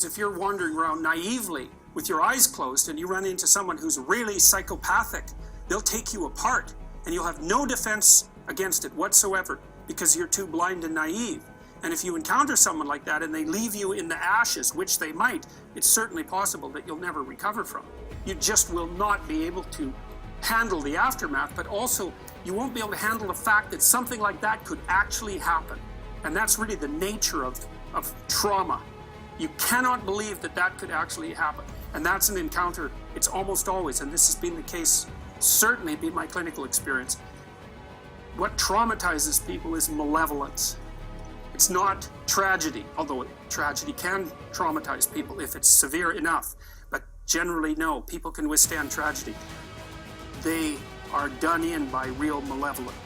If you're wandering around naively with your eyes closed and you run into someone who's really psychopathic, they'll take you apart and you'll have no defense against it whatsoever because you're too blind and naive. And if you encounter someone like that and they leave you in the ashes, which they might, it's certainly possible that you'll never recover from. You just will not be able to handle the aftermath, but also you won't be able to handle the fact that something like that could actually happen. And that's really the nature of trauma. You cannot believe that that could actually happen. And that's an encounter, it's almost always, and this has been the case, certainly been my clinical experience. What traumatizes people is malevolence. It's not tragedy, although tragedy can traumatize people if it's severe enough. But generally, no, people can withstand tragedy. They are done in by real malevolence.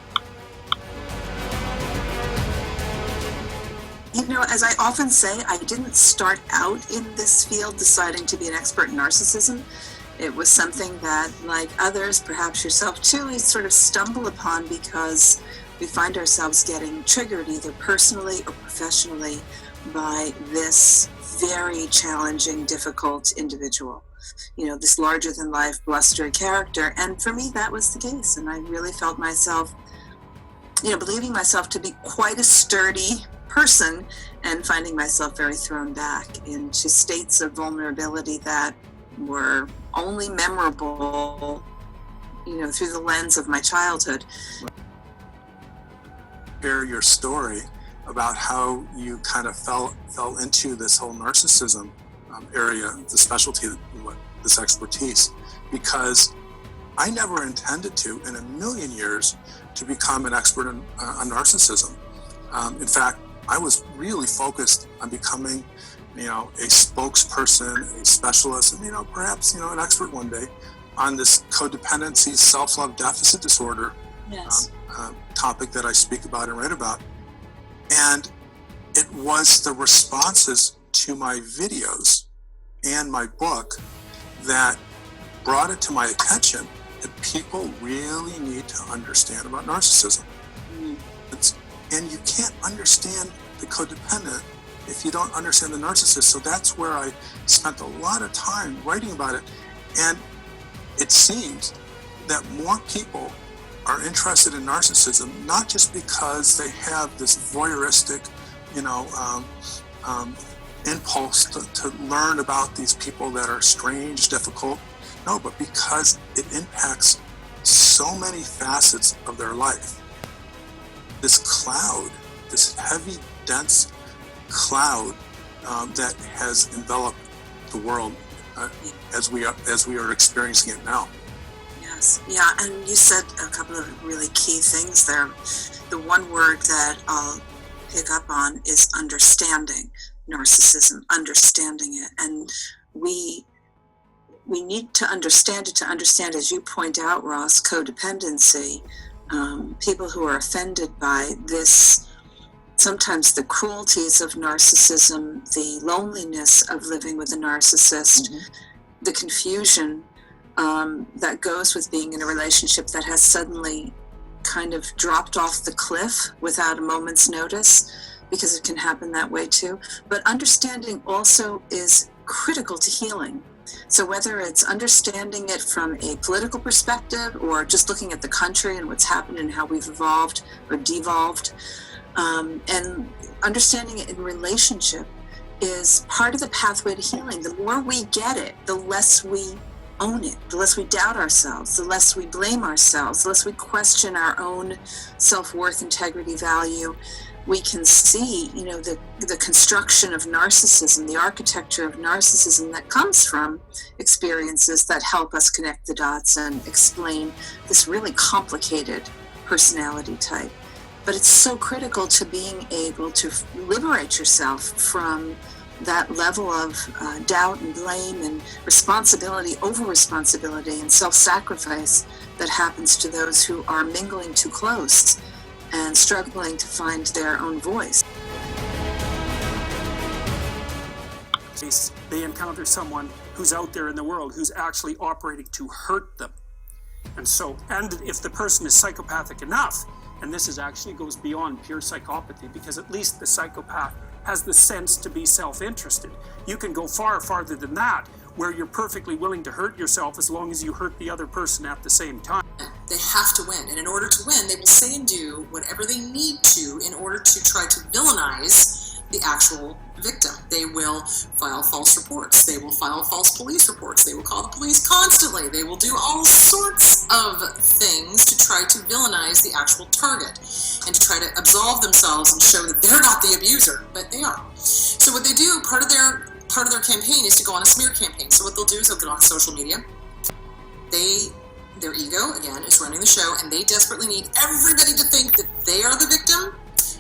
You know, as I often say, I didn't start out in this field deciding to be an expert in narcissism. It was something that, like others, perhaps yourself too, we sort of stumble upon because we find ourselves getting triggered either personally or professionally by this very challenging, difficult individual. You know, this larger-than-life, blustery character. And for me, that was the case. And I really felt myself, you know, believing myself to be quite a sturdy person and finding myself very thrown back into states of vulnerability that were only memorable, you know, through the lens of my childhood. Share your story about how you kind of fell into this whole narcissism area, the specialty, this expertise, because I never intended to, in a million years, to become an expert on narcissism. In fact, I was really focused on becoming, you know, a spokesperson, a specialist, and, you know, perhaps, you know, an expert one day on this codependency, self-love deficit disorder. Yes. Topic that I speak about and write about. And it was the responses to my videos and my book that brought it to my attention that people really need to understand about narcissism. And you can't understand the codependent if you don't understand the narcissist. So that's where I spent a lot of time writing about it. And it seems that more people are interested in narcissism, not just because they have this voyeuristic, you know, impulse to learn about these people that are strange, difficult. No, but because it impacts so many facets of their life. This cloud, this heavy, dense cloud that has enveloped the world as we are experiencing it now. Yes, yeah, and you said a couple of really key things there. The one word that I'll pick up on is understanding narcissism, understanding it, and we need to understand it to understand, as you point out, Ross, codependency. People who are offended by this, sometimes the cruelties of narcissism, the loneliness of living with a narcissist, the confusion that goes with being in a relationship that has suddenly kind of dropped off the cliff without a moment's notice, because it can happen that way too. But understanding also is critical to healing. So whether it's understanding it from a political perspective or just looking at the country and what's happened and how we've evolved or devolved, and understanding it in relationship is part of the pathway to healing. The more we get it, the less we own it, the less we doubt ourselves, the less we blame ourselves, the less we question our own self-worth, integrity, value. We can see, you know, the construction of narcissism, the architecture of narcissism that comes from experiences that help us connect the dots and explain this really complicated personality type. But it's so critical to being able to liberate yourself from that level of doubt and blame and responsibility, over-responsibility and self-sacrifice that happens to those who are mingling too close and struggling to find their own voice. They encounter someone who's out there in the world who's actually operating to hurt them. And so, and if the person is psychopathic enough, and this is actually goes beyond pure psychopathy, because at least the psychopath has the sense to be self-interested. You can go farther than that, where you're perfectly willing to hurt yourself as long as you hurt the other person at the same time. They have to win, and in order to win, they will say and do whatever they need to in order to try to villainize the actual victim. They will file false reports. They will file false police reports. They will call the police constantly. They will do all sorts of things to try to villainize the actual target and to try to absolve themselves and show that they're not the abuser, but they are. So what they do, part of their campaign is to go on a smear campaign. So what they'll do is they'll get on social media. Their ego, again, is running the show, and they desperately need everybody to think that they are the victim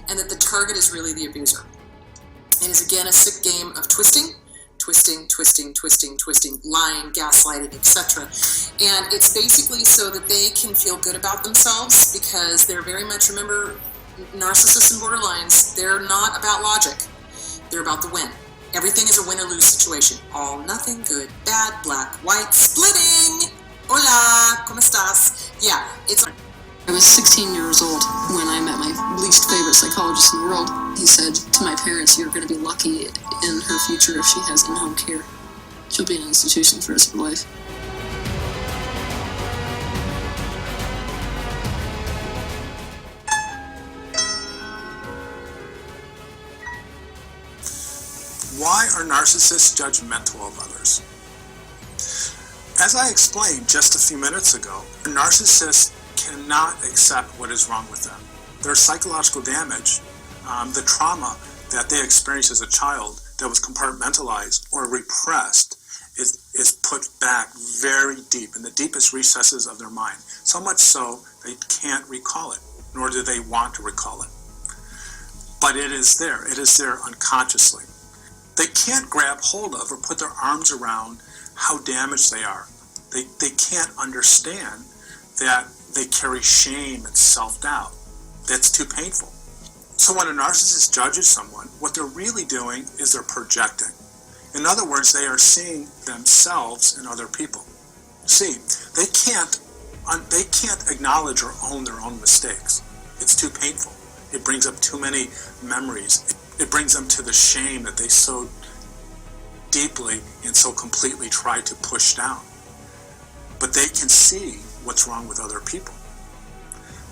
and that the target is really the abuser. It is, again, a sick game of twisting, lying, gaslighting, etc. And it's basically so that they can feel good about themselves, because they're very much, remember, narcissists and borderlines, they're not about logic. They're about the win. Everything is a win or lose situation. All, nothing, good, bad, black, white, splitting. Hola, ¿cómo estás? Yeah, it's... I was 16 years old when I met my least favorite psychologist in the world. He said to my parents, "You're going to be lucky in her future if she has in-home care. She'll be in an institution for the rest of her life." Why are narcissists judgmental of others? As I explained just a few minutes ago, narcissists cannot accept what is wrong with them. Their psychological damage, the trauma that they experienced as a child that was compartmentalized or repressed, is put back very deep in the deepest recesses of their mind. So much so they can't recall it, nor do they want to recall it. But it is there. It is there unconsciously. They can't grab hold of or put their arms around how damaged they are. They can't understand that they carry shame and self-doubt. That's too painful. So when a narcissist judges someone, what they're really doing is they're projecting. In other words, they are seeing themselves in other people. See, they can't acknowledge or own their own mistakes. It's too painful. It brings up too many memories. It brings them to the shame that they so deeply and so completely try to push down. But they can see what's wrong with other people.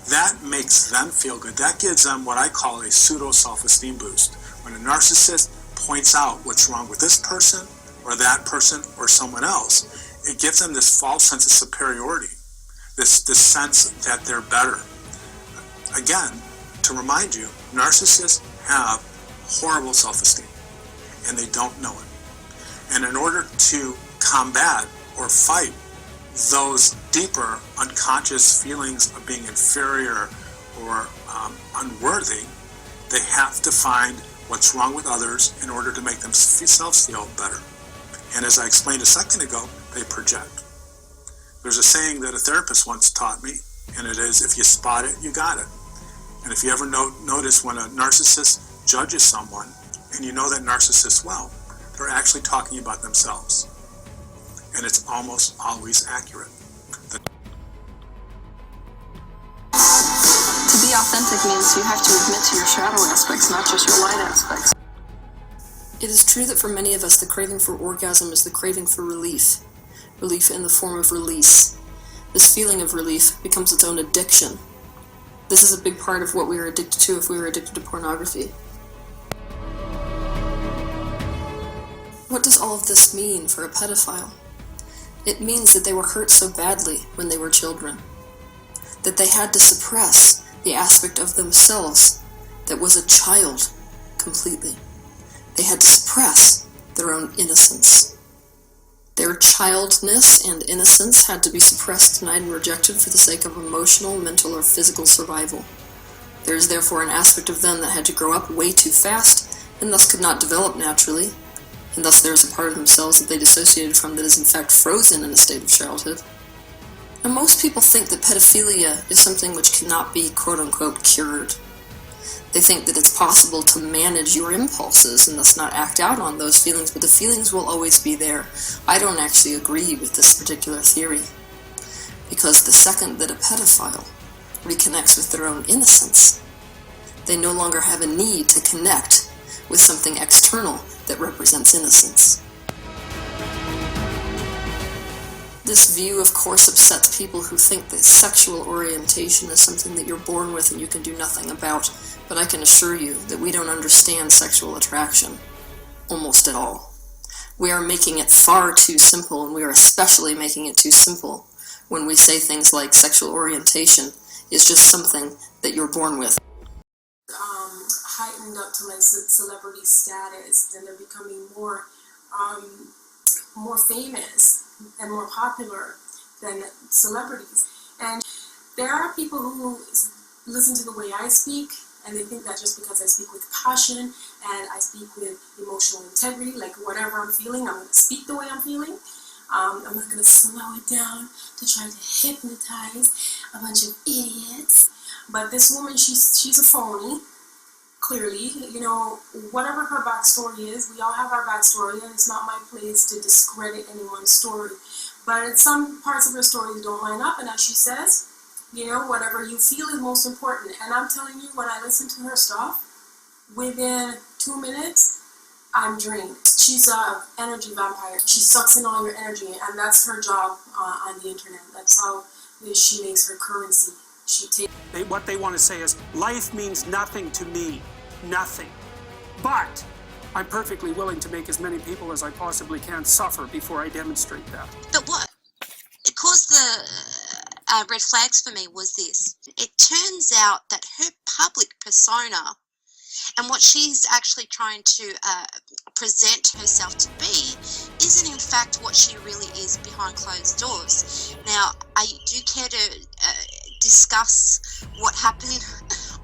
That makes them feel good. That gives them what I call a pseudo self-esteem boost. When a narcissist points out what's wrong with this person or that person or someone else, it gives them this false sense of superiority, this sense that they're better. Again, to remind you, narcissists have horrible self-esteem, and they don't know it. And in order to combat or fight those deeper unconscious feelings of being inferior or unworthy, they have to find what's wrong with others in order to make themselves feel better. And as I explained a second ago, they project. There's a saying that a therapist once taught me, and it is, if you spot it, you got it. And if you ever notice when a narcissist judges someone, and you know that narcissist well, they're actually talking about themselves. And it's almost always accurate. To be authentic means you have to admit to your shadow aspects, not just your light aspects. It is true that for many of us, the craving for orgasm is the craving for relief. Relief in the form of release. This feeling of relief becomes its own addiction. This is a big part of what we are addicted to if we were addicted to pornography. What does all of this mean for a pedophile? It means that they were hurt so badly when they were children, that they had to suppress the aspect of themselves that was a child completely. They had to suppress their own innocence. Their childness and innocence had to be suppressed, denied, and rejected for the sake of emotional, mental, or physical survival. There is therefore an aspect of them that had to grow up way too fast, and thus could not develop naturally, and thus there is a part of themselves that they dissociated from that is in fact frozen in a state of childhood. Now, most people think that pedophilia is something which cannot be quote-unquote cured. They think that it's possible to manage your impulses and thus not act out on those feelings, but the feelings will always be there. I don't actually agree with this particular theory, because the second that a pedophile reconnects with their own innocence, they no longer have a need to connect with something external that represents innocence. This view, of course, upsets people who think that sexual orientation is something that you're born with and you can do nothing about, but I can assure you that we don't understand sexual attraction almost at all. We are making it far too simple, and we are especially making it too simple when we say things like sexual orientation is just something that you're born with. Heightened up to like celebrity status, then they're becoming more famous and more popular than celebrities. And there are people who listen to the way I speak, and they think that just because I speak with passion and I speak with emotional integrity, like whatever I'm feeling, I'm going to speak the way I'm feeling. I'm not going to slow it down to try to hypnotize a bunch of idiots. But this woman, she's a phony. Clearly, you know, whatever her backstory is, we all have our backstory, and it's not my place to discredit anyone's story. But some parts of her story don't line up, and as she says, you know, whatever you feel is most important. And I'm telling you, when I listen to her stuff, within 2 minutes, I'm drained. She's an energy vampire. She sucks in all your energy, and that's her job on the internet. That's how she makes her currency. What they want to say is, life means nothing to me. Nothing. But I'm perfectly willing to make as many people as I possibly can suffer before I demonstrate that. But what it caused the red flags for me was this. It turns out that her public persona and what she's actually trying to present herself to be isn't in fact what she really is behind closed doors. Now, do you care to discuss what happened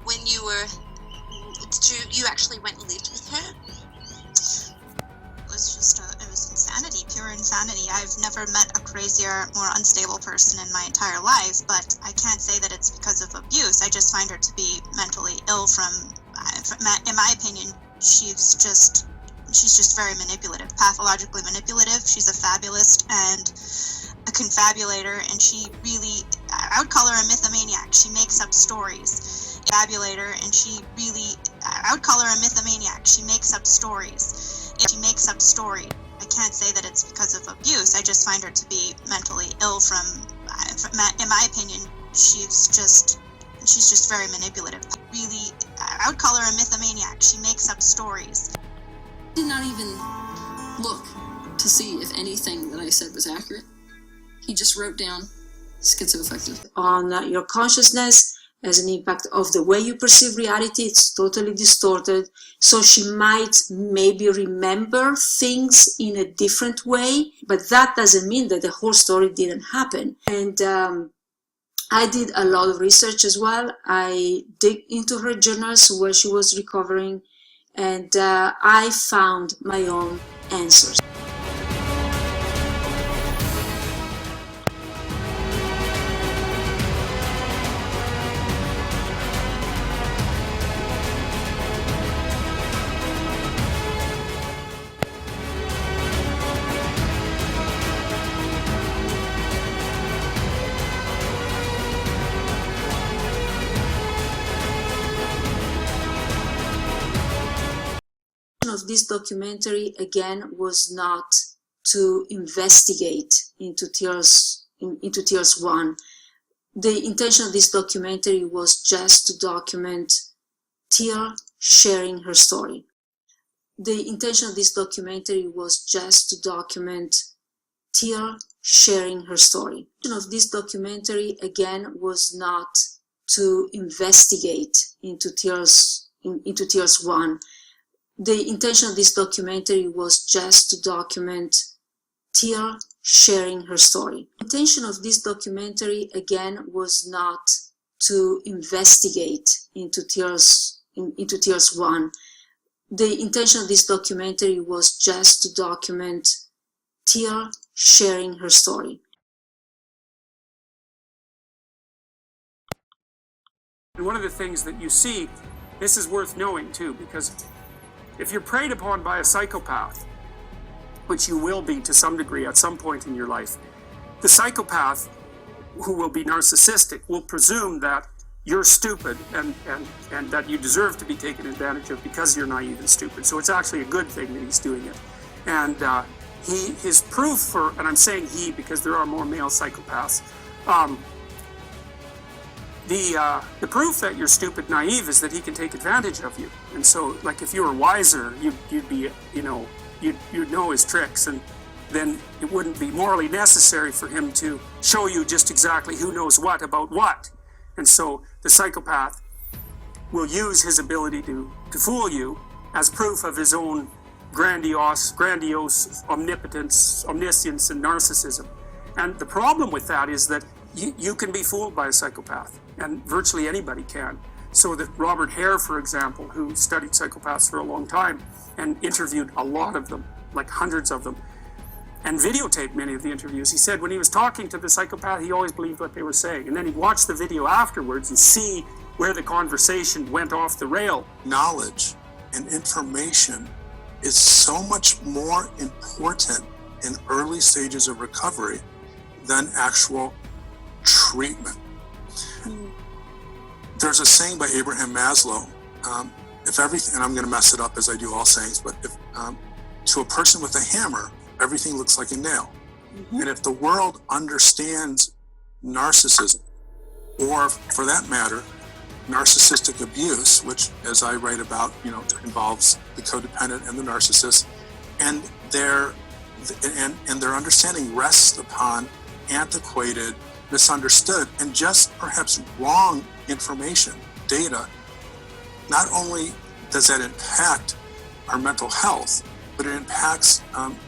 when you actually went and lived with her? It was insanity, pure insanity. I've never met a crazier, more unstable person in my entire life, but I can't say that it's because of abuse. I just find her to be mentally ill in my opinion, she's just very manipulative, pathologically manipulative. She's a fabulist and a confabulator, and I would call her a mythomaniac. She makes up stories. Fabulator, and I would call her a mythomaniac. She makes up stories. I can't say that it's because of abuse. I just find her to be mentally ill in my opinion, she's just very manipulative. I would call her a mythomaniac. She makes up stories. Did not even look to see if anything that I said was accurate. He just wrote down schizoaffective. On your consciousness as an impact of the way you perceive reality. It's totally distorted. So she might maybe remember things in a different way, but that doesn't mean that the whole story didn't happen. And I did a lot of research as well. I dig into her journals where she was recovering, and I found my own answers. Of this documentary again was not to investigate into TEAL SWAN. The intention of this documentary was just to document TEAL sharing her story. The intention of this documentary was just to document TEAL sharing her story. The intention of this documentary again was not to investigate into TEAL SWAN. The intention of this documentary was just to document TEAL sharing her story. The intention of this documentary again was not to investigate into TEAL SWAN. The intention of this documentary was just to document TEAL sharing her story. And one of the things that you see, this is worth knowing too, because if you're preyed upon by a psychopath, which you will be to some degree at some point in your life, the psychopath, who will be narcissistic, will presume that you're stupid and that you deserve to be taken advantage of because you're naive and stupid. So it's actually a good thing that he's doing it. And his proof for, and I'm saying he because there are more male psychopaths, the proof that you're stupid naive is that he can take advantage of you. And so, like, if you were wiser, you'd be, you'd know his tricks, and then it wouldn't be morally necessary for him to show you just exactly who knows what about what. And so the psychopath will use his ability to fool you as proof of his own grandiose omnipotence, omniscience, and narcissism. And the problem with that is that you can be fooled by a psychopath, and virtually anybody can. So that Robert Hare, for example, who studied psychopaths for a long time and interviewed a lot of them, like hundreds of them, and videotaped many of the interviews, he said when he was talking to the psychopath, he always believed what they were saying. And then he'd watch the video afterwards and see where the conversation went off the rail. Knowledge and information is so much more important in early stages of recovery than actual treatment. There's a saying by Abraham Maslow, if everything, and I'm going to mess it up as I do all sayings, but if to a person with a hammer, everything looks like a nail. Mm-hmm. And if the world understands narcissism, or for that matter, narcissistic abuse, which, as I write about, involves the codependent and the narcissist, and their understanding rests upon antiquated, misunderstood, and just perhaps wrong information, data, not only does that impact our mental health, but it impacts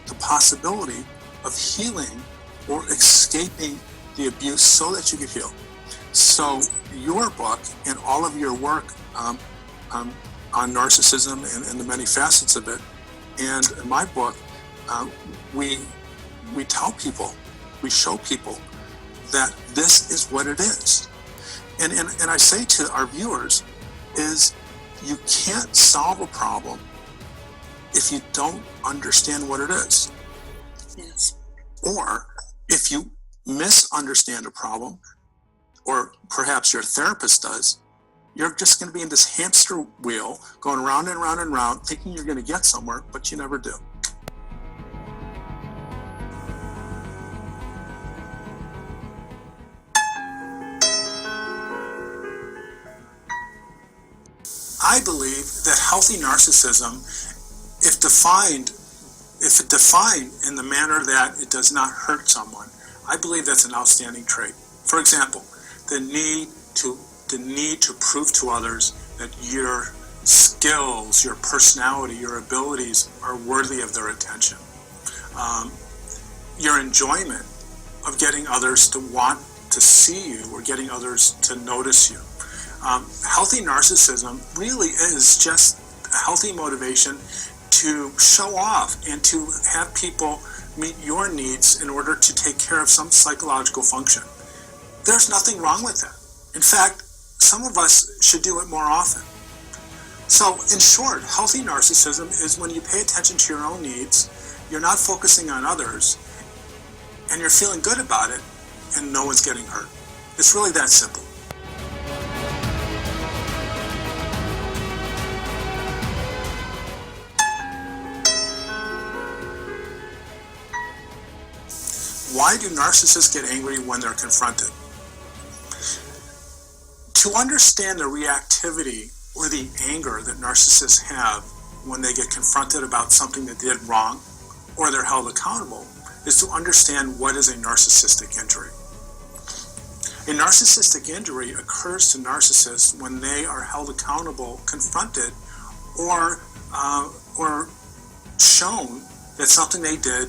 the possibility of healing or escaping the abuse so that you can heal. So your book and all of your work on narcissism and the many facets of it, and in my book, we tell people, we show people that this is what it is. And I say to our viewers is you can't solve a problem if you don't understand what it is. Yes. Or if you misunderstand a problem, or perhaps your therapist does, you're just going to be in this hamster wheel going round and round and round thinking you're going to get somewhere, but you never do. I believe that healthy narcissism, if defined in the manner that it does not hurt someone, I believe that's an outstanding trait. For example, the need to prove to others that your skills, your personality, your abilities are worthy of their attention. Your enjoyment of getting others to want to see you or getting others to notice you. Healthy narcissism really is just a healthy motivation to show off and to have people meet your needs in order to take care of some psychological function. There's nothing wrong with that. In fact, some of us should do it more often. So, in short, healthy narcissism is when you pay attention to your own needs, you're not focusing on others, and you're feeling good about it, and no one's getting hurt. It's really that simple. Why do narcissists get angry when they're confronted? To understand the reactivity or the anger that narcissists have when they get confronted about something that they did wrong or they're held accountable is to understand what is a narcissistic injury. A narcissistic injury occurs to narcissists when they are held accountable, confronted, or shown that something they did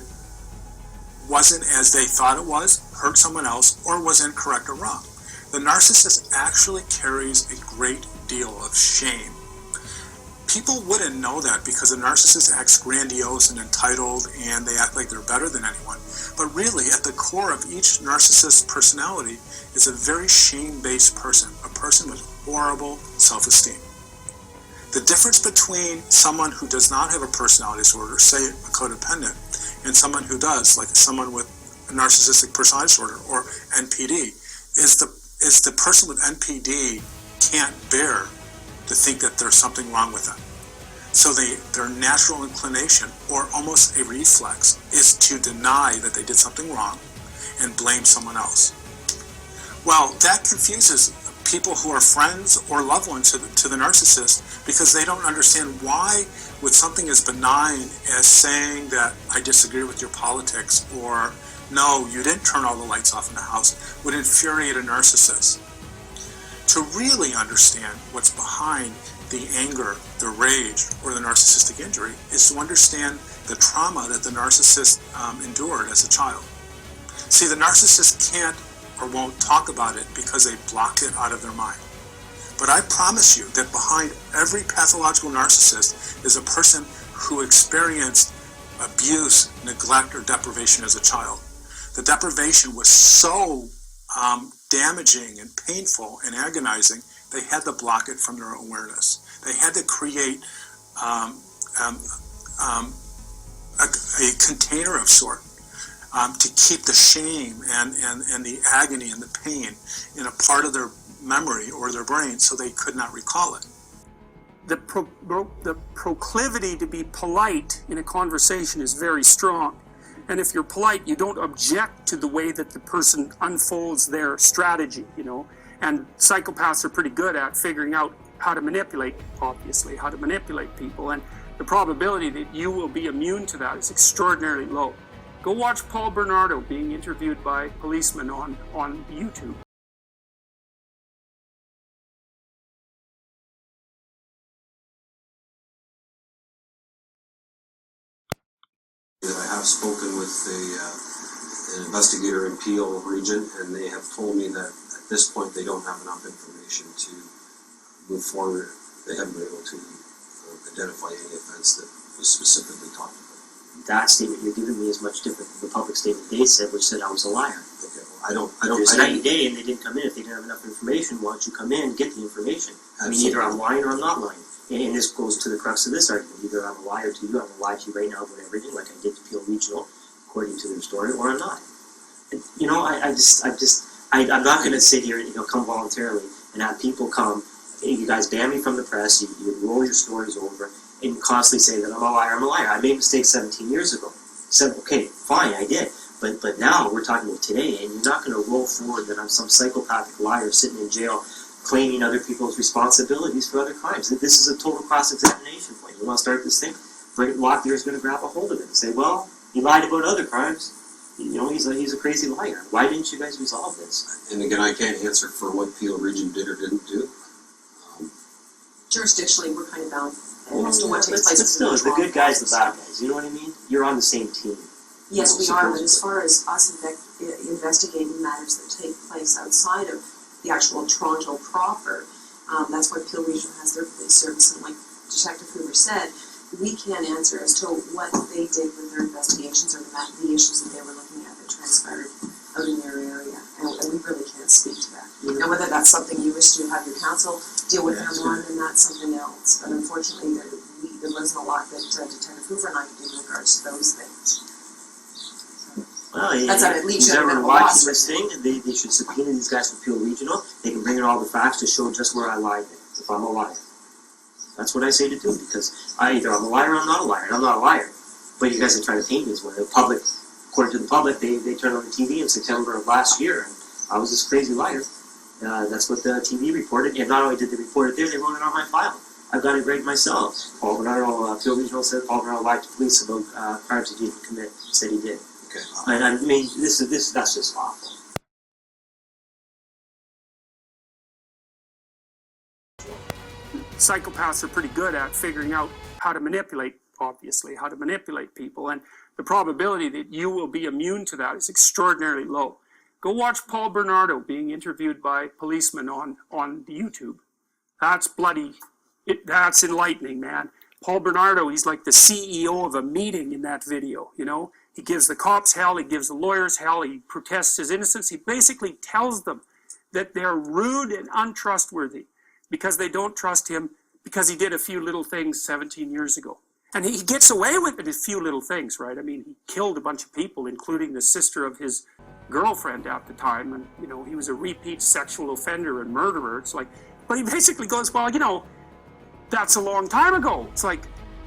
wasn't as they thought it was, hurt someone else, or was incorrect or wrong. The narcissist actually carries a great deal of shame. People wouldn't know that because the narcissist acts grandiose and entitled and they act like they're better than anyone. But really, at the core of each narcissist's personality is a very shame-based person, a person with horrible self-esteem. The difference between someone who does not have a personality disorder, say a codependent, and someone who does, like someone with a narcissistic personality disorder or NPD, is the person with NPD can't bear to think that there's something wrong with them. So their natural inclination, or almost a reflex, is to deny that they did something wrong and blame someone else. Well, that confuses people who are friends or loved ones to the narcissist, because they don't understand why would something as benign as saying that I disagree with your politics, or no, you didn't turn all the lights off in the house, would infuriate a narcissist. To really understand what's behind the anger, the rage, or the narcissistic injury is to understand the trauma that the narcissist endured as a child. See, the narcissist can't or won't talk about it because they blocked it out of their mind. But I promise you that behind every pathological narcissist is a person who experienced abuse, neglect, or deprivation as a child. The deprivation was so damaging and painful and agonizing, they had to block it from their awareness. They had to create a container of sort to keep the shame and the agony and the pain in a part of their memory or their brain so they could not recall it. The proclivity to be polite in a conversation is very strong. And if you're polite, you don't object to the way that the person unfolds their strategy, you know. And psychopaths are pretty good at figuring out how to manipulate, obviously, how to manipulate people. And the probability that you will be immune to that is extraordinarily low. Go watch Paul Bernardo being interviewed by policemen on YouTube. I have spoken with an investigator in Peel region, and they have told me that at this point they don't have enough information to move forward. They haven't been able to identify any offense that was specifically talked about. That statement you're giving me is much different than the public statement they said, which said I was a liar. Okay, well, I don't. There's 90 day and they didn't come in. If they didn't have enough information, why don't you come in and get the information? Absolutely. I mean, either I'm lying or I'm not lying. And this goes to the crux of this argument. Either I'm a liar to you, I'm a lie to you right now about everything, like I did to Peel Regional, according to their story, or I'm not. And, you know, I'm not going to sit here and come voluntarily and have people come. You guys ban me from the press. You roll your stories over and constantly say that I'm a liar. I'm a liar. I made mistakes 17 years ago. Said, okay, fine, I did. But now we're talking about today, and you're not going to roll forward that I'm some psychopathic liar sitting in jail claiming other people's responsibilities for other crimes. This is a total cross-examination point. You want to start this thing? Lockyear's going to grab a hold of it and say, well, he lied about other crimes. You know, he's a crazy liar. Why didn't you guys resolve this? And again, I can't answer for what Peel Region did or didn't do. Jurisdictionally, we're kind of bound as to what takes place. But still, the good guys, the bad guys. You know what I mean? You're on the same team. Yes, we are, but as far as us investigating matters that take place outside of the actual Toronto proper, that's why Peel Regional has their police service, and like Detective Hoover said, we can't answer as to what they did with their investigations or the issues that they were looking at that transpired out in their area, and we really can't speak to that. Now, whether that's something you wish to have your counsel deal with them on, then that's something else, but unfortunately there wasn't a lot that Detective Hoover and I could do in regards to those things. Well, That's how it leaves you never in a watched loss. this thing. They should subpoena these guys for Peel Regional. They can bring in all the facts to show just where I lied if I'm a liar. That's what I say to do, because either I'm a liar or I'm not a liar, and I'm not a liar. But you guys are trying to paint me as one. The public, according to the public, they turned on the TV in September of last year, and I was this crazy liar. That's what the TV reported, and not only did they report it there, they wrote it on my file. I've got it right myself. Paul Bernardo, Peel Regional said Paul Bernardo lied to police about crimes he didn't commit. He said he did. Okay. And I mean, that's just awful. Psychopaths are pretty good at figuring out how to manipulate, obviously, how to manipulate people. And the probability that you will be immune to that is extraordinarily low. Go watch Paul Bernardo being interviewed by policemen on YouTube. That's that's enlightening, man. Paul Bernardo, he's like the CEO of a meeting in that video, you know? He gives the cops hell, he gives the lawyers hell, he protests his innocence. He basically tells them that they're rude and untrustworthy because they don't trust him because he did a few little things 17 years ago. And he gets away with it, a few little things, right? I mean, he killed a bunch of people, including the sister of his girlfriend at the time. And, you know, he was a repeat sexual offender and murderer. It's like But he basically goes, well, that's a long time ago. It's like,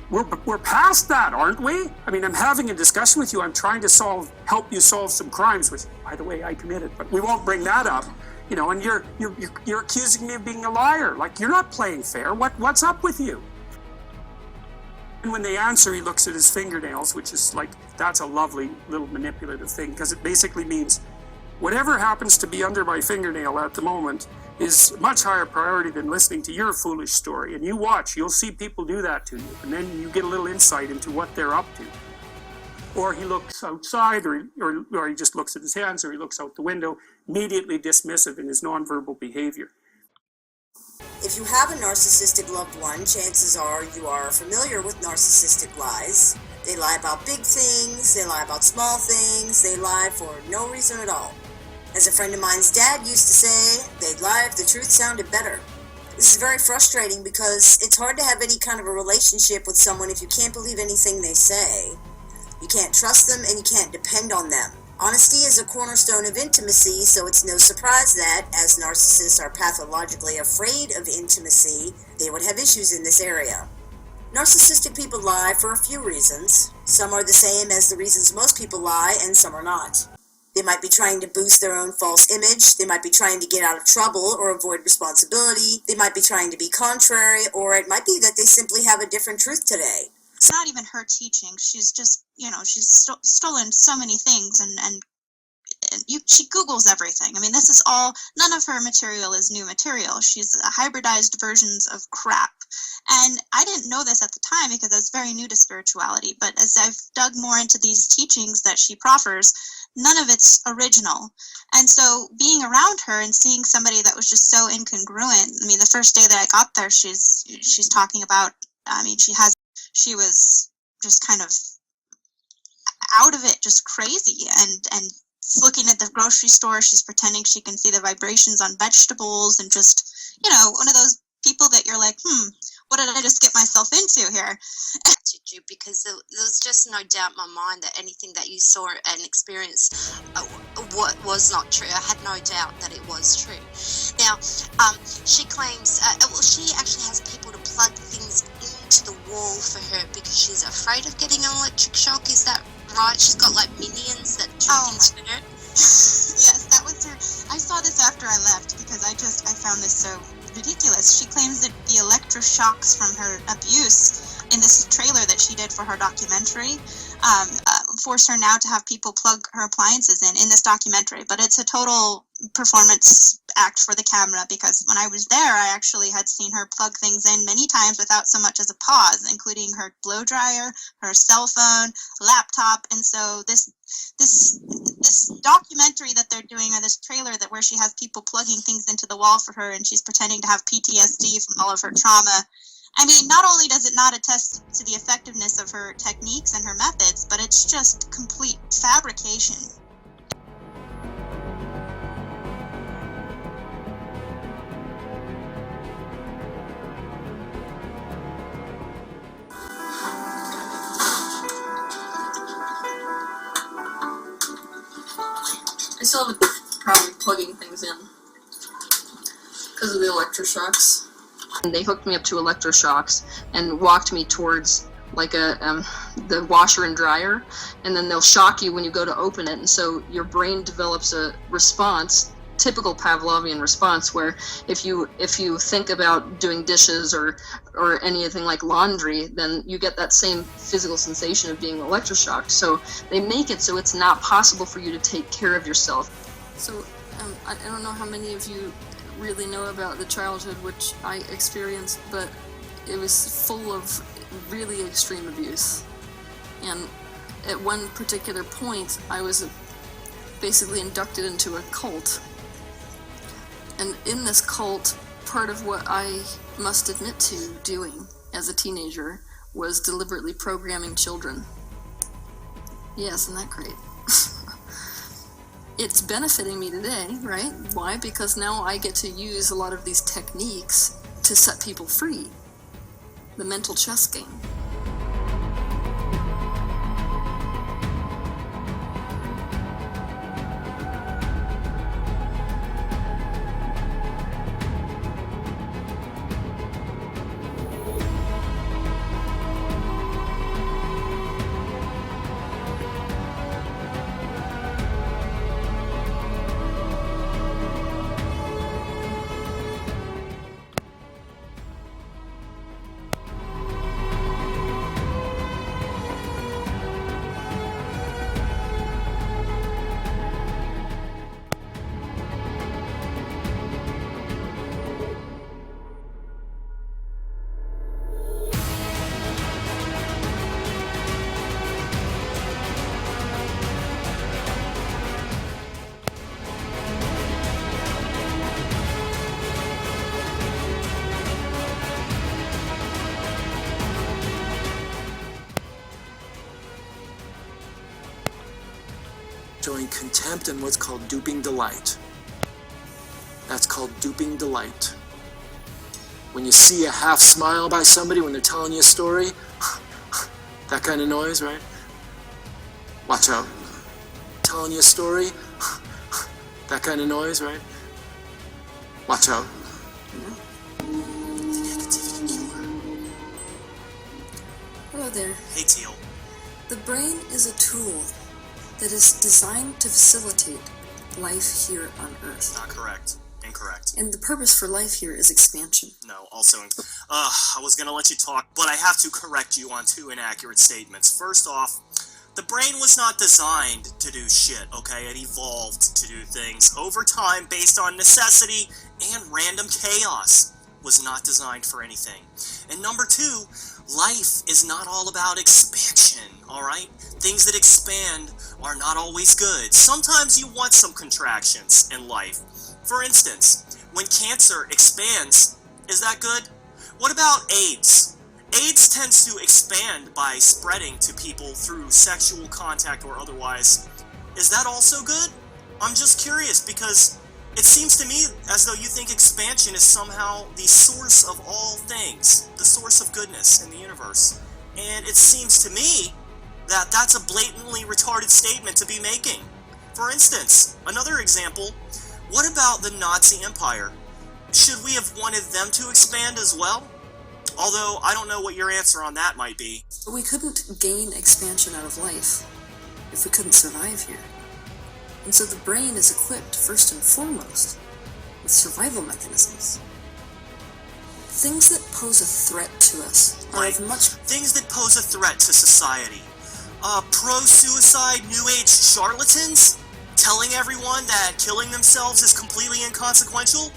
we're past that, aren't we? I mean, I'm having a discussion with you. I'm trying to help you solve some crimes, which, by the way, I committed, but we won't bring that up. And you're accusing me of being a liar. Like, you're not playing fair. What's up with you? And when they answer, he looks at his fingernails, which is like, that's a lovely little manipulative thing, because it basically means whatever happens to be under my fingernail at the moment is much higher priority than listening to your foolish story. And you watch, you'll see people do that to you. And then you get a little insight into what they're up to. Or he looks outside, or he just looks at his hands, or he looks out the window, immediately dismissive in his nonverbal behavior. If you have a narcissistic loved one, chances are you are familiar with narcissistic lies. They lie about big things, they lie about small things, they lie for no reason at all. As a friend of mine's dad used to say, they'd lie if the truth sounded better. This is very frustrating because it's hard to have any kind of a relationship with someone if you can't believe anything they say. You can't trust them and you can't depend on them. Honesty is a cornerstone of intimacy, so it's no surprise that, as narcissists are pathologically afraid of intimacy, they would have issues in this area. Narcissistic people lie for a few reasons. Some are the same as the reasons most people lie, and some are not. They might be trying to boost their own false image. They might be trying to get out of trouble or avoid responsibility. They might be trying to be contrary, or it might be that they simply have a different truth today. It's not even her teaching. She's just, she's stolen so many things, and she Googles everything. I mean, this is all, none of her material is new material. She's hybridized versions of crap. And I didn't know this at the time because I was very new to spirituality, but as I've dug more into these teachings that she proffers, none of it's original. And so being around her and seeing somebody that was just so incongruent, I mean, the first day that I got there, she's talking about, she was just kind of out of it, just crazy, and looking at the grocery store, she's pretending she can see the vibrations on vegetables, and just, one of those people that you're like, what did I just get myself into here? Because there was just no doubt in my mind that anything that you saw and experienced was not true. I had no doubt that it was true. Now, she claims, she actually has people to plug things into the wall for her because she's afraid of getting an electric shock. Is that right? She's got like minions that do things for her. Yes, that was her. I saw this after I left because I found this so ridiculous. She claims that the electroshocks from her abuse in this trailer that she did for her documentary forced her now to have people plug her appliances in this documentary. But it's a total performance act for the camera, because when I was there, I actually had seen her plug things in many times without so much as a pause, including her blow dryer, her cell phone, laptop. And so this documentary that they're doing, or this trailer where she has people plugging things into the wall for her, and she's pretending to have PTSD from all of her trauma. I mean, not only does it not attest to the effectiveness of her techniques and her methods, but it's just complete fabrication. I still have a problem plugging things in because of the electroshocks. And they hooked me up to electroshocks and walked me towards like the washer and dryer, and then they'll shock you when you go to open it, and so your brain develops a response, typical Pavlovian response, where if you think about doing dishes or anything like laundry, then you get that same physical sensation of being electroshocked. So they make it so it's not possible for you to take care of yourself. So I don't know how many of you really know about the childhood which I experienced, but it was full of really extreme abuse. And at one particular point, I was basically inducted into a cult. And in this cult, part of what I must admit to doing as a teenager was deliberately programming children. Yes, isn't that great? It's benefiting me today, right? Why? Because now I get to use a lot of these techniques to set people free. The mental chess game. showing contempt and what's called duping delight. That's called duping delight. When you see a half smile by somebody when they're telling you a story, that kind of noise, right? Watch out. Telling you a story, that kind of noise, right? Watch out. Hello there. Hey, Teal. The brain is a tool that is designed to facilitate life here on Earth. Not correct. Incorrect. And the purpose for life here is expansion. No, also, I was gonna let you talk, but I have to correct you on two inaccurate statements. First off, the brain was not designed to do shit, okay? It evolved to do things over time based on necessity and random chaos. Was not designed for anything. And number two, life is not all about expansion, alright? Things that expand are not always good. Sometimes you want some contractions in life. For instance, when cancer expands, is that good? What about AIDS? AIDS tends to expand by spreading to people through sexual contact or otherwise. Is that also good? I'm just curious because it seems to me as though you think expansion is somehow the source of all things, the source of goodness in the universe. And it seems to me that that's a blatantly retarded statement to be making. For instance, another example, what about the Nazi Empire? Should we have wanted them to expand as well? Although, I don't know what your answer on that might be. But we couldn't gain expansion out of life if we couldn't survive here. And so the brain is equipped, first and foremost, with survival mechanisms. Things that pose a threat to us are Like, of much... things that pose a threat to society. Pro-suicide New Age charlatans? Telling everyone that killing themselves is completely inconsequential?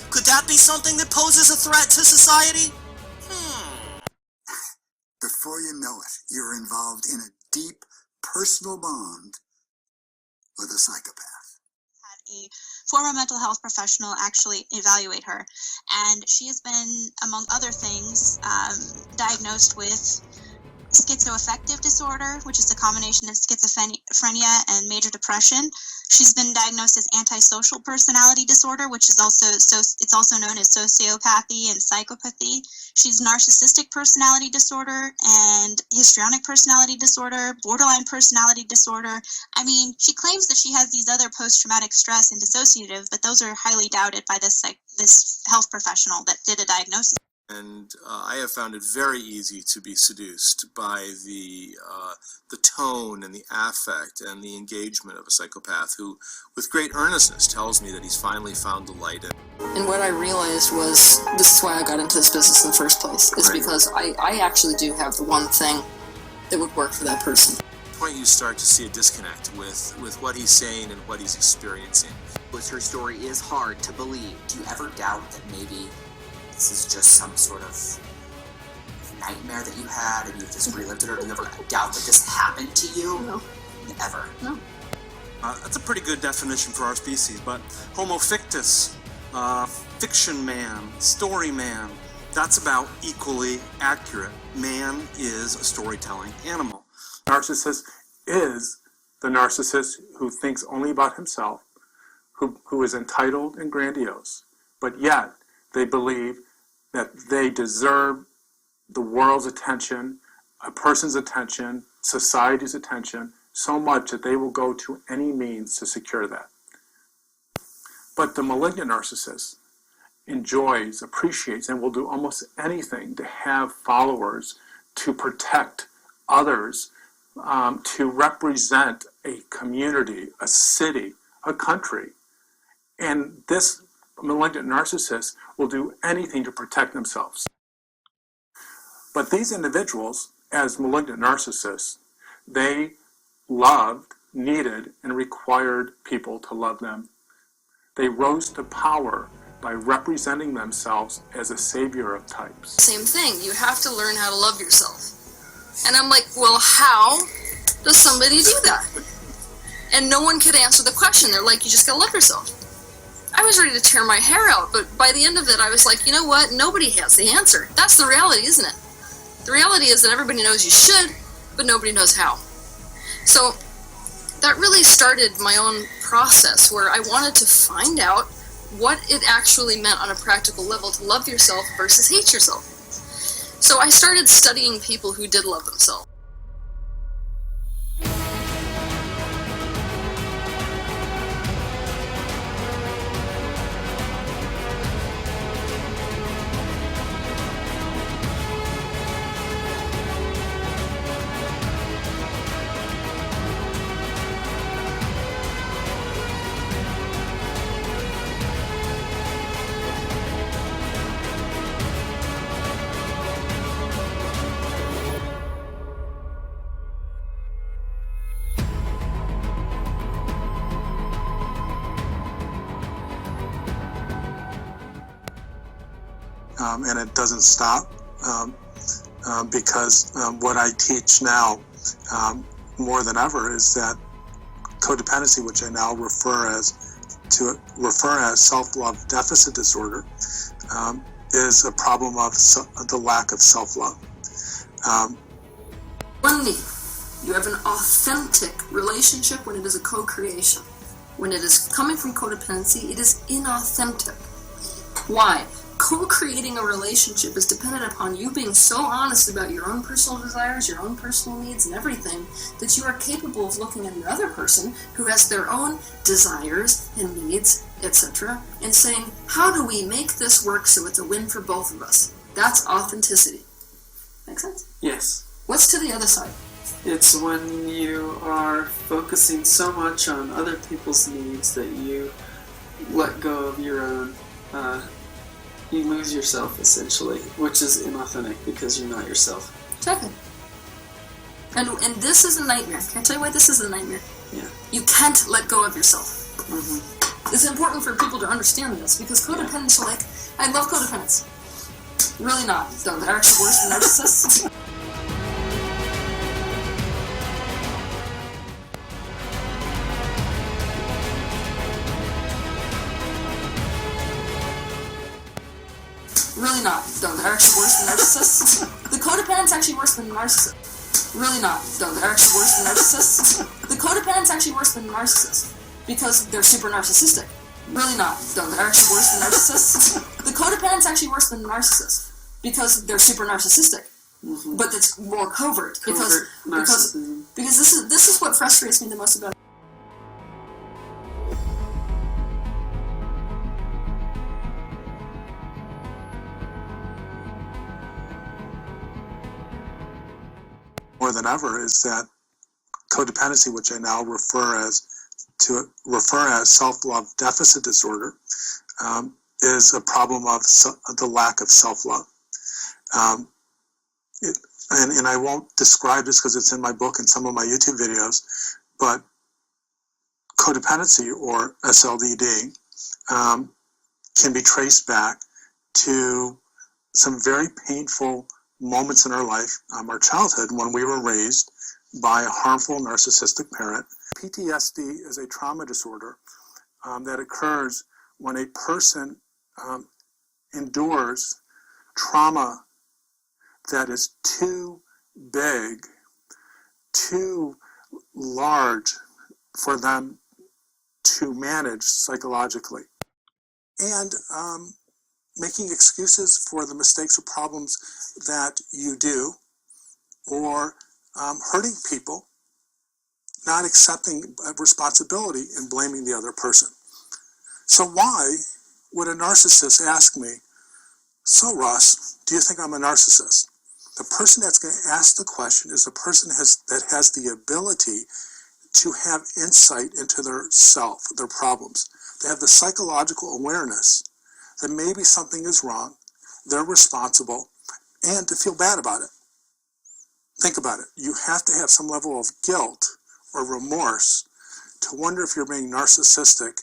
Could that be something that poses a threat to society? Before you know it, you're involved in a deep personal bond with a psychopath. Had a former mental health professional actually evaluate her, and she has been, among other things, diagnosed with schizoaffective disorder, which is a combination of schizophrenia and major depression. She's been diagnosed as antisocial personality disorder, which is also it's also known as sociopathy and psychopathy. She's narcissistic personality disorder and histrionic personality disorder, borderline personality disorder. I mean, she claims that she has these other post-traumatic stress and dissociative, but those are highly doubted by this health professional that did a diagnosis. And I have found it very easy to be seduced by the tone and the affect and the engagement of a psychopath who, with great earnestness, tells me that he's finally found delight in. And what I realized was, this is why I got into this business in the first place, is because I actually do have the one thing that would work for that person. At the point you start to see a disconnect with what he's saying and what he's experiencing. Her story is hard to believe. Do you ever doubt that maybe this is just some sort of nightmare that you had and you've just relived it, or do you ever doubt that this happened to you? No. Ever? No. That's a pretty good definition for our species, but Homo fictus, fiction man, story man, that's about equally accurate. Man is a storytelling animal. Narcissist is the narcissist who thinks only about himself, who is entitled and grandiose, but yet they believe that they deserve the world's attention, a person's attention, society's attention, so much that they will go to any means to secure that. But the malignant narcissist enjoys, appreciates, and will do almost anything to have followers, to protect others, to represent a community, a city, a country. And this malignant narcissist will do anything to protect themselves. But these individuals, as malignant narcissists, they loved, needed, and required people to love them. They rose to power by representing themselves as a savior of types. Same thing, you have to learn how to love yourself. And I'm like, well, how does somebody do that? And no one could answer the question. They're like, you just gotta love yourself. I was ready to tear my hair out, but by the end of it, I was like, you know what? Nobody has the answer. That's the reality, isn't it? The reality is that everybody knows you should, but nobody knows how. So That really started my own process where I wanted to find out what it actually meant on a practical level to love yourself versus hate yourself. So I started studying people who did love themselves. And it doesn't stop because what I teach now more than ever is that codependency, which I now refer as self-love deficit disorder, is a problem of the lack of self-love. Only you have an authentic relationship when it is a co-creation. When it is coming from codependency, it is inauthentic. Why? Co-creating a relationship is dependent upon you being so honest about your own personal desires, your own personal needs, and everything, that you are capable of looking at another person who has their own desires and needs, etc., and saying, how do we make this work so it's a win for both of us? That's authenticity. Make sense? Yes. What's to the other side? It's when you are focusing so much on other people's needs that you let go of your own. You lose yourself, essentially, which is inauthentic because you're not yourself. Exactly. And this is a nightmare. Can I tell you why this is a nightmare? Yeah. You can't let go of yourself. Mm-hmm. It's important for people to understand this, because codependents are like, I love codependents. Really not. So they're actually worse than narcissists. Really not. No, they're actually worse than narcissists. The codependent's actually worse than narcissists. Really not. No, they're actually worse than narcissists. The codependent's actually worse than narcissists because they're super narcissistic. Really not. No, they're actually worse than narcissists. The codependent's actually worse than narcissists because they're super narcissistic. Mm-hmm. But it's more covert because this is what frustrates me the most about it. More than ever is that codependency, which I now refer as self-love deficit disorder, is a problem of the lack of self-love. And I won't describe this because it's in my book and some of my YouTube videos, but codependency, or SLDD, can be traced back to some very painful moments in our life, our childhood, when we were raised by a harmful narcissistic parent. PTSD is a trauma disorder that occurs when a person endures trauma that is too big, too large for them to manage psychologically. And making excuses for the mistakes or problems that you do, or hurting people, not accepting responsibility and blaming the other person. So why would a narcissist ask me, so Ross, do you think I'm a narcissist? The person that's going to ask the question is the person that has the ability to have insight into their self, their problems. They have the psychological awareness that maybe something is wrong, they're responsible, and to feel bad about it. Think about it. You have to have some level of guilt or remorse to wonder if you're being narcissistic,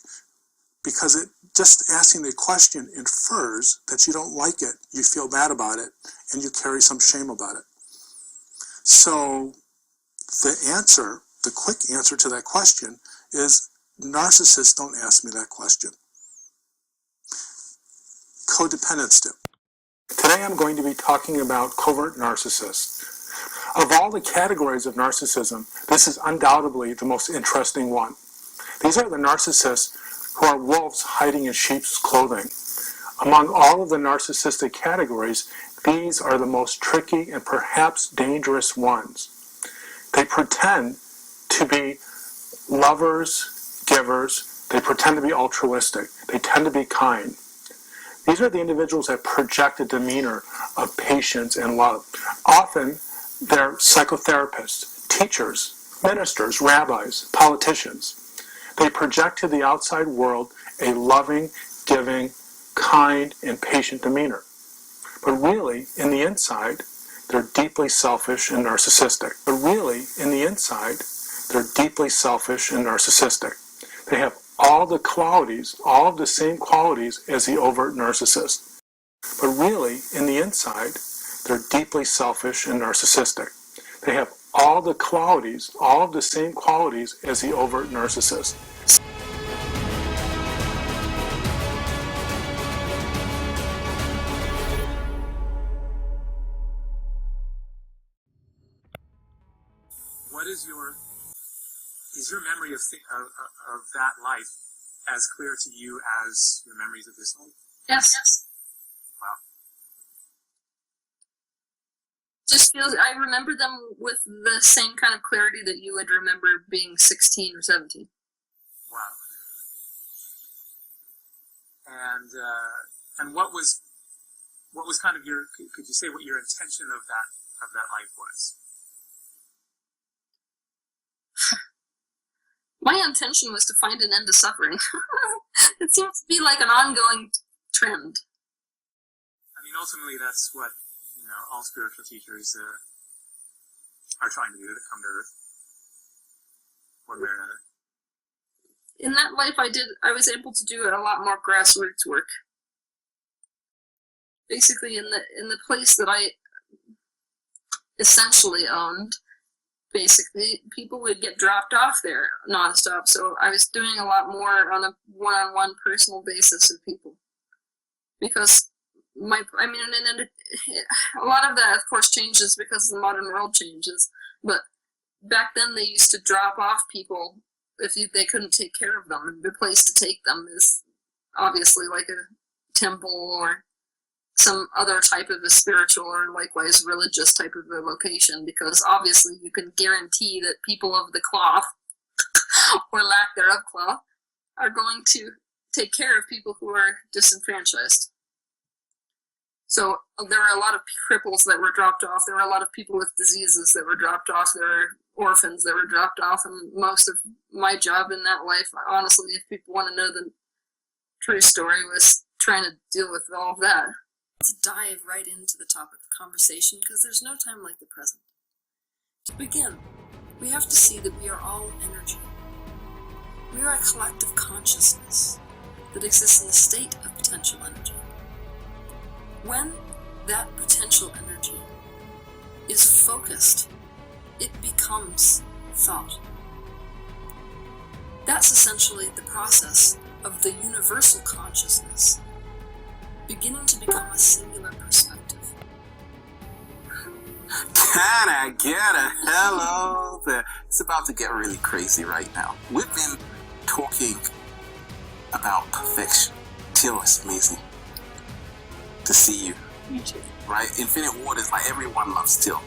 because it just asking the question infers that you don't like it, you feel bad about it, and you carry some shame about it. So the quick answer to that question is narcissists don't ask me that question. Codependents do. Today I'm going to be talking about covert narcissists. Of all the categories of narcissism, this is undoubtedly the most interesting one. These are the narcissists who are wolves hiding in sheep's clothing. Among all of the narcissistic categories, these are the most tricky and perhaps dangerous ones. They pretend to be lovers, givers. They pretend to be altruistic. They tend to be kind. These are the individuals that project a demeanor of patience and love. Often, they're psychotherapists, teachers, ministers, rabbis, politicians. They project to the outside world a loving, giving, kind, and patient demeanor. But really, in the inside, they're deeply selfish and narcissistic. But really, in the inside, they're deeply selfish and narcissistic. They have all the qualities, all of the same qualities as the overt narcissist. But really, in the inside, they're deeply selfish and narcissistic. They have all the qualities, all of the same qualities as the overt narcissist. Is your memory of that life as clear to you as your memories of this life? Yes. Wow. Just feels, I remember them with the same kind of clarity that you would remember being 16 or 17. Wow. And what was kind of your, could you say what your intention of that life was? My intention was to find an end to suffering. It seems to be like an ongoing trend. I mean, ultimately, that's what all spiritual teachers are trying to do, to come to Earth, one way or another. In that life, I was able to do a lot more grassroots work. Basically, in the place that I essentially owned, basically, people would get dropped off there nonstop. So I was doing a lot more on a one-on-one personal basis with people. Because a lot of that, of course, changes because the modern world changes. But back then, they used to drop off people if they couldn't take care of them. And the place to take them is obviously like a temple or some other type of a spiritual or likewise religious type of a location, because obviously you can guarantee that people of the cloth, or lack thereof cloth, are going to take care of people who are disenfranchised. So there were a lot of cripples that were dropped off, there were a lot of people with diseases that were dropped off, there were orphans that were dropped off, and most of my job in that life, honestly, if people want to know the true story, was trying to deal with all of that. Let's dive right into the topic of conversation, because there's no time like the present. To begin, we have to see that we are all energy. We are a collective consciousness that exists in the state of potential energy. When that potential energy is focused, it becomes thought. That's essentially the process of the universal consciousness beginning to become a singular perspective. Can I get a hello there? It's about to get really crazy right now. We've been talking about perfection. Teal, it's amazing to see you. You too. Right? Infinite Waters, like everyone loves Teal.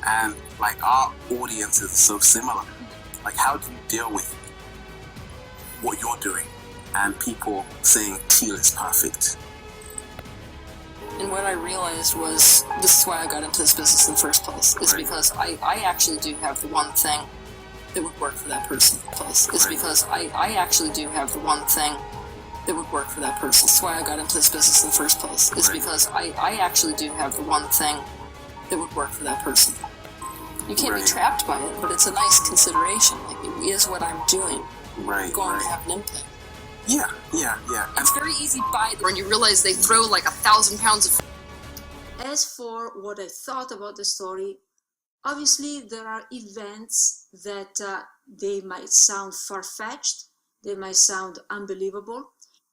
And like our audience is so similar. Like, how do you deal with what you're doing and people saying Teal is perfect? And what I realized was, this is why I got into this business in the first place, is because I actually do have the one thing that would work for that person. It's because I actually do have the one thing that would work for that person. That's why I got into this business in the first place. It's because I actually do have the one thing that would work for that person. You can't be trapped by it, but it's a nice consideration. Like, it is what I'm doing. Going to have an impact. Yeah. It's very easy when you realize they throw like 1,000 pounds of... As for what I thought about the story, obviously there are events that they might sound far-fetched, they might sound unbelievable.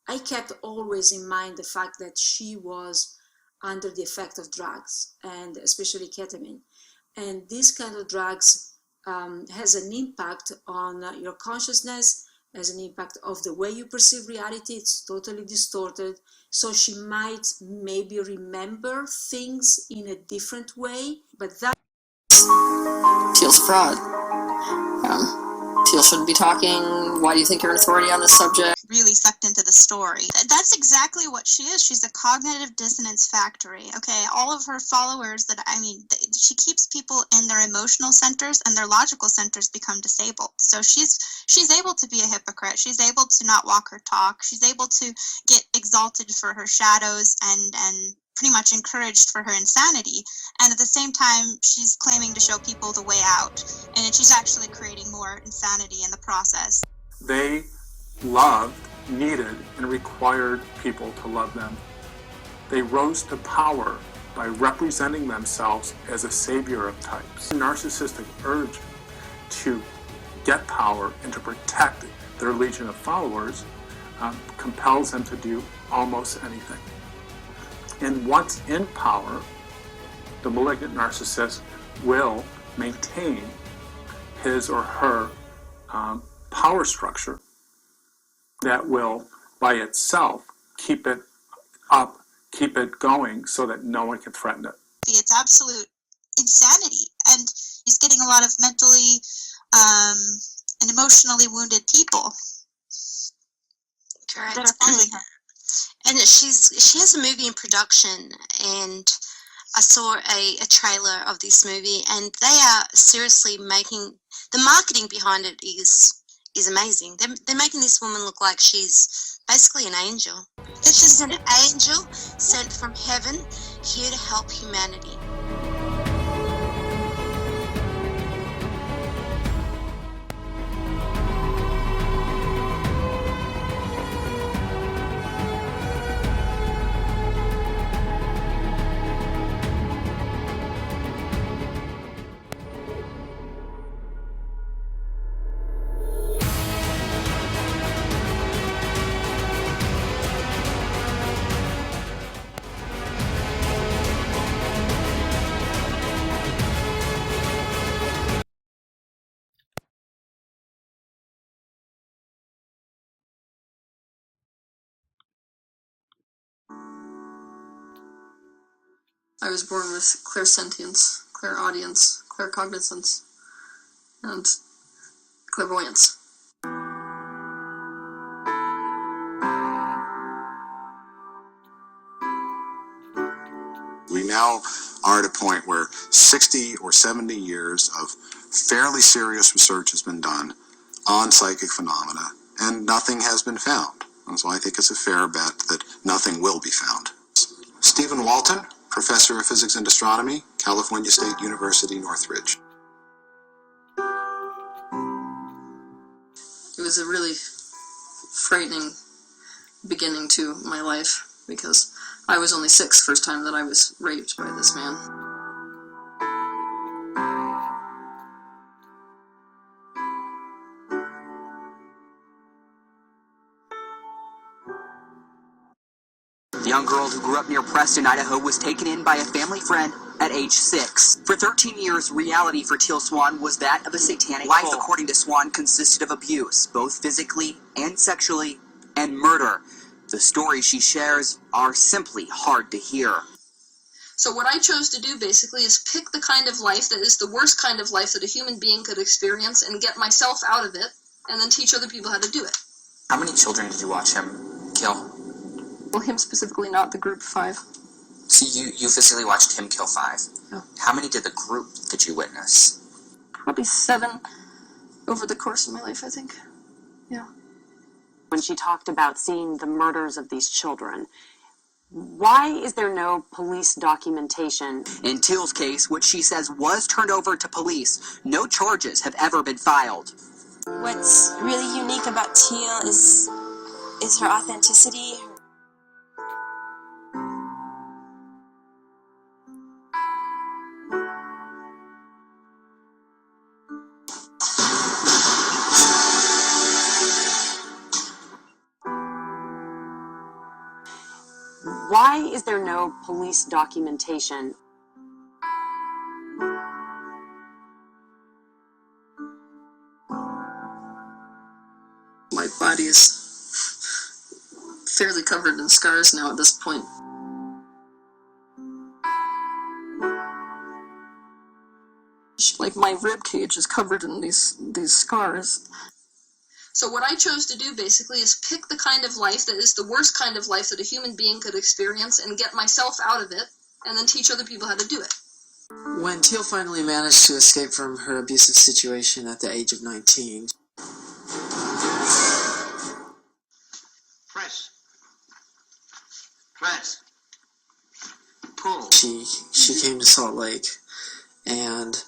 I kept always in mind the fact that she was under the effect of drugs, and especially ketamine. And these kind of drugs has an impact on your consciousness, has an impact of the way you perceive reality. It's totally distorted. So she might maybe remember things in a different way, but that Teal's a fraud. Teal shouldn't be talking. Why do you think you're an authority on this subject? Really sucked into the story. That's exactly what she is. She's a cognitive dissonance factory. Okay, all of her followers she keeps people in their emotional centers, and their logical centers become disabled. So she's able to be a hypocrite. She's able to not walk her talk. She's able to get exalted for her shadows and pretty much encouraged for her insanity. And at the same time, she's claiming to show people the way out. And she's actually creating more insanity in the process. They loved, needed, and required people to love them. They rose to power by representing themselves as a savior of types. The narcissistic urge to get power and to protect their legion of followers compels them to do almost anything. And once in power, the malignant narcissist will maintain his or her power structure that will, by itself, keep it up, keep it going so that no one can threaten it. It's absolute insanity. And he's getting a lot of mentally and emotionally wounded people. Correct. That are following her. And she has a movie in production, and I saw a trailer of this movie, and they are seriously making the marketing behind it is amazing. They're making this woman look like she's basically an angel. She's an angel sent from heaven here to help humanity. I was born with clairsentience, clairaudience, claircognizance, and clairvoyance. We now are at a point where 60 or 70 years of fairly serious research has been done on psychic phenomena, and nothing has been found. And so I think it's a fair bet that nothing will be found. Stephen Walton, Professor of Physics and Astronomy, California State University, Northridge. It was a really frightening beginning to my life, because I was only 6 first time that I was raped by this man. The young girl who grew up near Preston, Idaho, was taken in by a family friend at age 6. For 13 years, reality for Teal Swan was that of a satanic cult. Life, according to Swan, consisted of abuse, both physically and sexually, and murder. The stories she shares are simply hard to hear. So what I chose to do, basically, is pick the kind of life that is the worst kind of life that a human being could experience and get myself out of it, and then teach other people how to do it. How many children did you watch him kill? Well, him specifically, not the group 5. So you physically watched him kill 5? Oh. How many did the group that you witness? Probably 7 over the course of my life, I think. Yeah. When she talked about seeing the murders of these children, why is there no police documentation? In Teal's case, which she says was turned over to police, no charges have ever been filed. What's really unique about Teal is her authenticity. Why is there no police documentation? body is fairly covered in scars now at this point. Like my rib cage is covered in these scars. So what I chose to do basically is pick the kind of life that is the worst kind of life that a human being could experience and get myself out of it, and then teach other people how to do it. When Teal finally managed to escape from her abusive situation at the age of 19, Press. Pull. She came to Salt Lake, and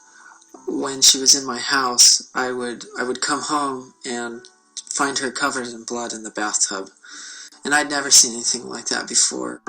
when she was in my house, I would come home and find her covered in blood in the bathtub, and I'd never seen anything like that before.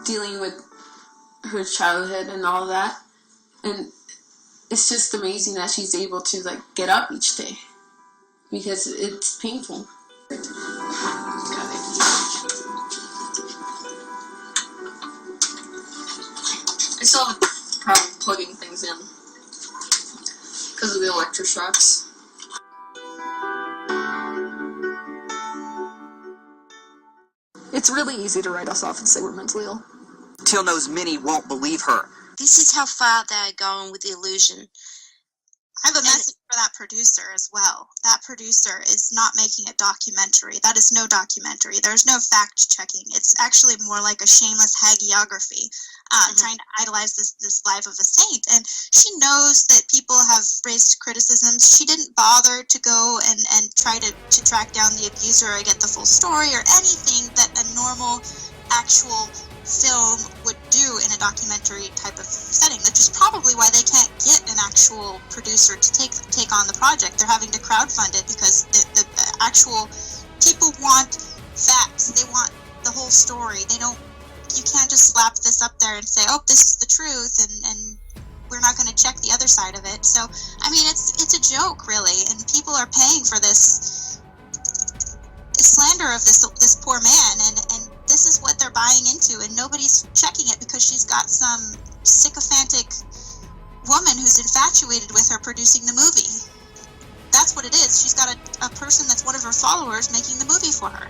Dealing with her childhood and all that, and it's just amazing that she's able to like get up each day because it's painful. I still have a problem plugging things in because of the electroshocks. It's really easy to write us off and say we're mentally ill. Teal knows many won't believe her. This is how far they're going with the illusion. I have a message for that producer as well. That producer is not making a documentary. That is no documentary. There's no fact checking. It's actually more like a shameless hagiography, trying to idolize this life of a saint. And she knows that people have raised criticisms. She didn't bother to go and try to track down the abuser or get the full story or anything that a normal, actual film would do in a documentary type of setting. That's just probably why they can't get an actual producer to take on the project. They're having to crowdfund it because the actual people want facts. They want the whole story. You can't just slap this up there and say, oh, this is the truth, and we're not going to check the other side of it. So, I mean, it's a joke, really, and people are paying for this slander of this poor man, and this is what they're buying into, and nobody's checking it because she's got some sycophantic woman who's infatuated with her producing the movie. That's what it is. She's got a person that's one of her followers making the movie for her.